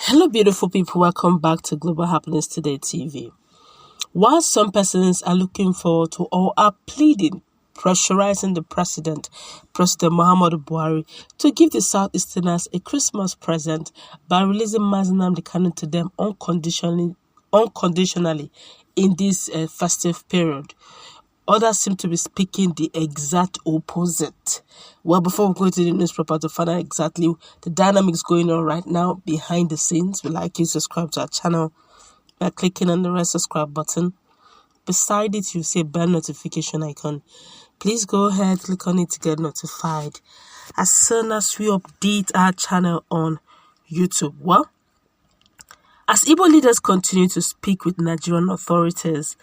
Hello, beautiful people. Welcome back to Global Happiness Today TV. While some persons are looking forward to or are pleading, pressurizing the President Muhammadu Buhari, to give the Southeasterners a Christmas present by releasing Nnamdi Kanu to them unconditionally in this festive period. Others seem to be speaking the exact opposite. Well, before we go to the news proper to find out exactly the dynamics going on right now behind the scenes, we'd like you to subscribe to our channel by clicking on the red subscribe button. Beside it, you'll see a bell notification icon. Please go ahead, click on it to get notified as soon as we update our channel on YouTube. Well, as Igbo leaders continue to speak with Nigerian authorities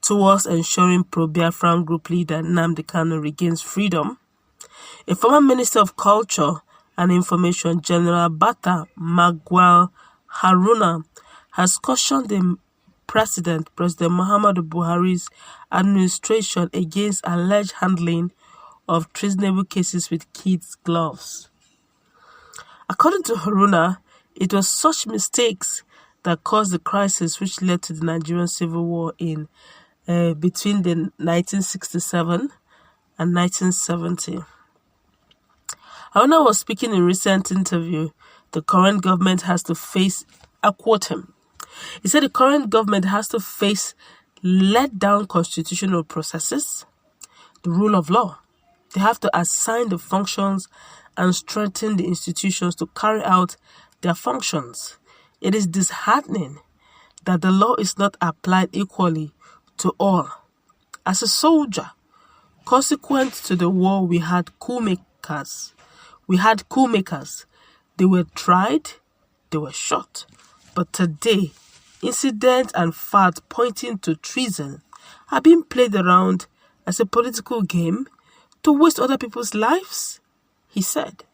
towards ensuring pro-Biafran group leader Nnamdi Kanu regains freedom, a former Minister of Culture and Information, General Bata Magwal Haruna, has cautioned the President Muhammadu Buhari's administration against alleged handling of treasonable cases with kids' gloves. According to Haruna, it was such mistakes that caused the crisis which led to the Nigerian Civil War in between the 1967 and 1970. Haruna was speaking in a recent interview. The current government has to face, I quote him, he said the current government has to face let down constitutional processes, the rule of law. They have to assign the functions and strengthen the institutions to carry out their functions. It is disheartening that the law is not applied equally to all. As a soldier, consequent to the war, we had coup makers. They were tried, they were shot. But today, incidents and facts pointing to treason are being played around as a political game to waste other people's lives, he said.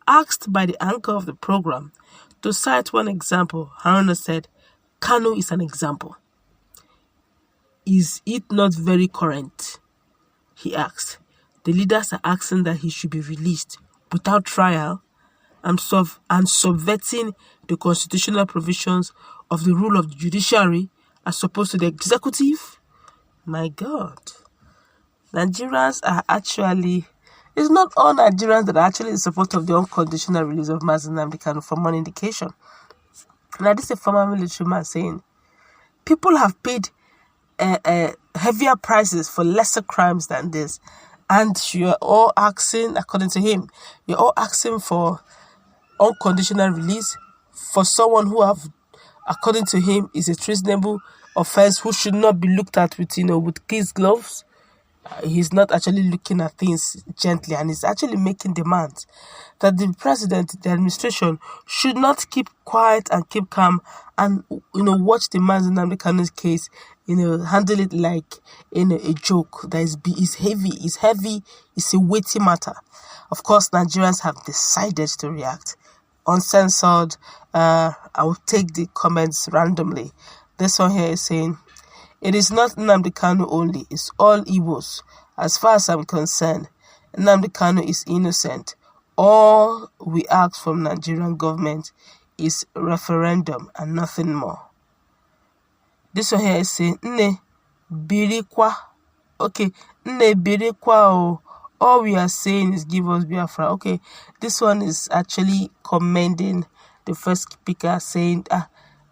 Asked by the anchor of the program to cite one example, Haruna said, Kanu is an example. Is it not very current? He asked. The leaders are asking that he should be released without trial and subverting the constitutional provisions of the rule of the judiciary as opposed to the executive. My God. Nigerians are actually... It's not all Nigerians that are actually in support of the unconditional release of Nnamdi Kanu, from one indication. Now, this is a former military man saying, people have paid heavier prices for lesser crimes than this, and you're all asking, according to him, you're all asking for unconditional release for someone who have, according to him, is a treasonable offense, who should not be looked at with kids' gloves. He's not actually looking at things gently, and he's actually making demands that the president, the administration, should not keep quiet and keep calm and watch the Nnamdi Kanu's case, handle it like a joke that is heavy, it's a weighty matter. Of course, Nigerians have decided to react uncensored. I will take the comments randomly. This one here is saying, it is not Nnamdi Kanu only, it's all Igbos. As far as I'm concerned, Nnamdi Kanu is innocent. All we ask from Nigerian government is referendum and nothing more. This one here is saying, Nne birikwa. Okay, Nne birikwa. All we are saying is give us Biafra. Okay, this one is actually commending the first speaker, saying,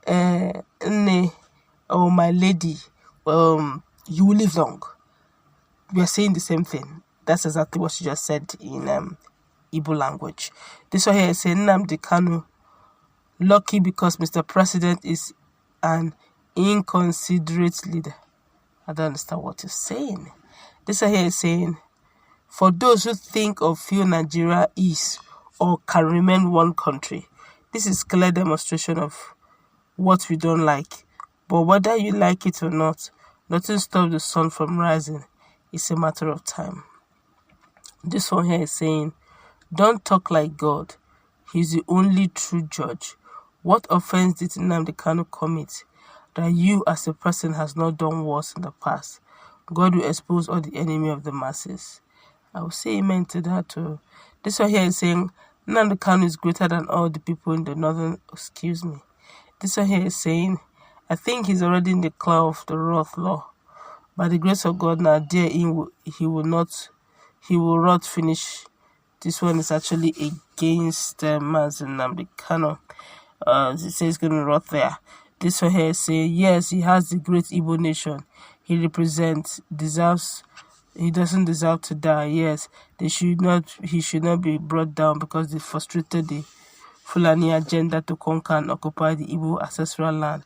Nne, oh my lady, you will live long. We are saying the same thing. That's exactly what she just said in Igbo language. This one here is saying, Nnamdi Kanu, lucky because Mr. President is an inconsiderate leader. I don't understand what you're saying. This one here is saying, for those who think of few Nigeria is or can remain one country, this is clear demonstration of what we don't like. But whether you like it or not, nothing stops the sun from rising. It's a matter of time. This one here is saying, don't talk like God. He's the only true judge. What offense did Nnamdi Kanu commit that you as a person has not done worse in the past? God will expose all the enemy of the masses. I will say amen to that too. This one here is saying, Nnamdi Kanu is greater than all the people in the northern. Excuse me. This one here is saying, I think he's already in the cloud of the wrath law. By the grace of God, now therein he will not finish. This one is actually against Mazen Nnamdi Kanu. It says he's going to rot there. This one here say, yes, he has the great Igbo nation he represents, he doesn't deserve to die. Yes, he should not be brought down because they frustrated the Fulani agenda to conquer and occupy the Igbo ancestral land.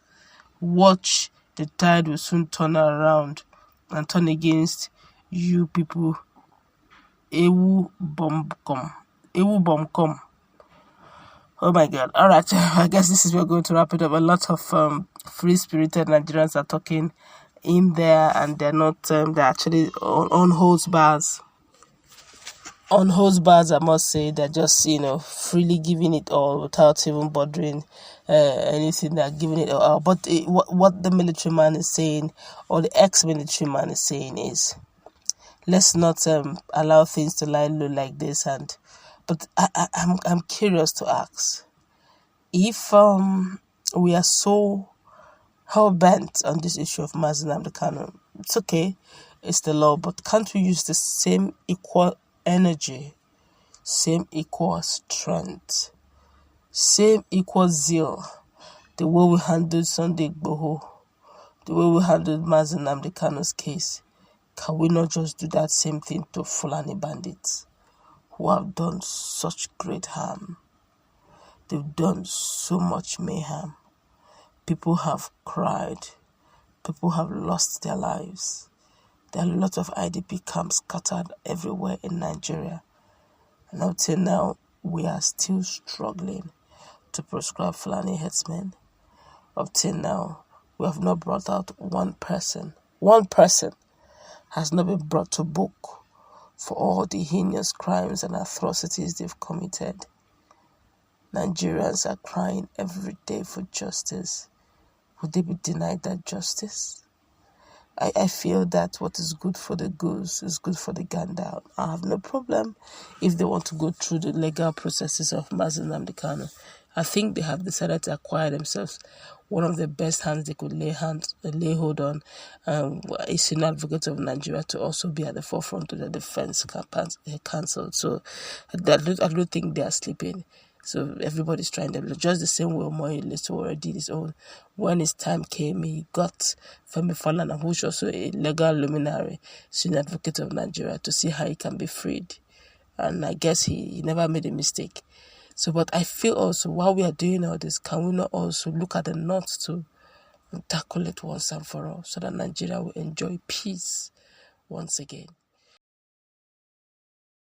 Watch, the tide will soon turn around and turn against you people. Ewu bomb come. Oh my God. All right. I guess this is where we're going to wrap it up. A lot of free-spirited Nigerians are talking in there, and they're not, they're actually on hose bars. On hose bars, I must say, they're just, freely giving it all without even bothering anything. They're giving it all. But what the military man is saying, or the ex-military man is saying is, let's not allow things to lie low like this. But I'm curious to ask, if we are so hell-bent on this issue of Mazen Nnamdi Kanu, it's okay, it's the law, but can't we use the same equal energy, same equal strength, same equal zeal, the way we handled Sunday Igboho, the way we handled Mazen Nnamdi Kanu's case? Can we not just do that same thing to Fulani bandits who have done such great harm? They've done so much mayhem. People have cried. People have lost their lives. There are a lot of IDP camps scattered everywhere in Nigeria. And up till now, we are still struggling to proscribe Fulani headsmen. Up till now, we have not brought out one person. One person has not been brought to book for all the heinous crimes and atrocities they've committed. Nigerians are crying every day for justice. Would they be denied that justice? I feel that what is good for the goose is good for the gander. I have no problem if they want to go through the legal processes of Mazen Nnamdi Kanu. I think they have decided to acquire themselves one of the best hands they could lay hold on, a senior advocate of Nigeria, to also be at the forefront of the defense council. So I don't think they are sleeping. So everybody's trying them. Just the same way Omoyele already did his own. When his time came, he got Femi Falana, who's also a legal luminary, senior advocate of Nigeria, to see how he can be freed. And I guess he never made a mistake. So, but I feel also, while we are doing all this, can we not also look at the north too and tackle it once and for all, so that Nigeria will enjoy peace once again?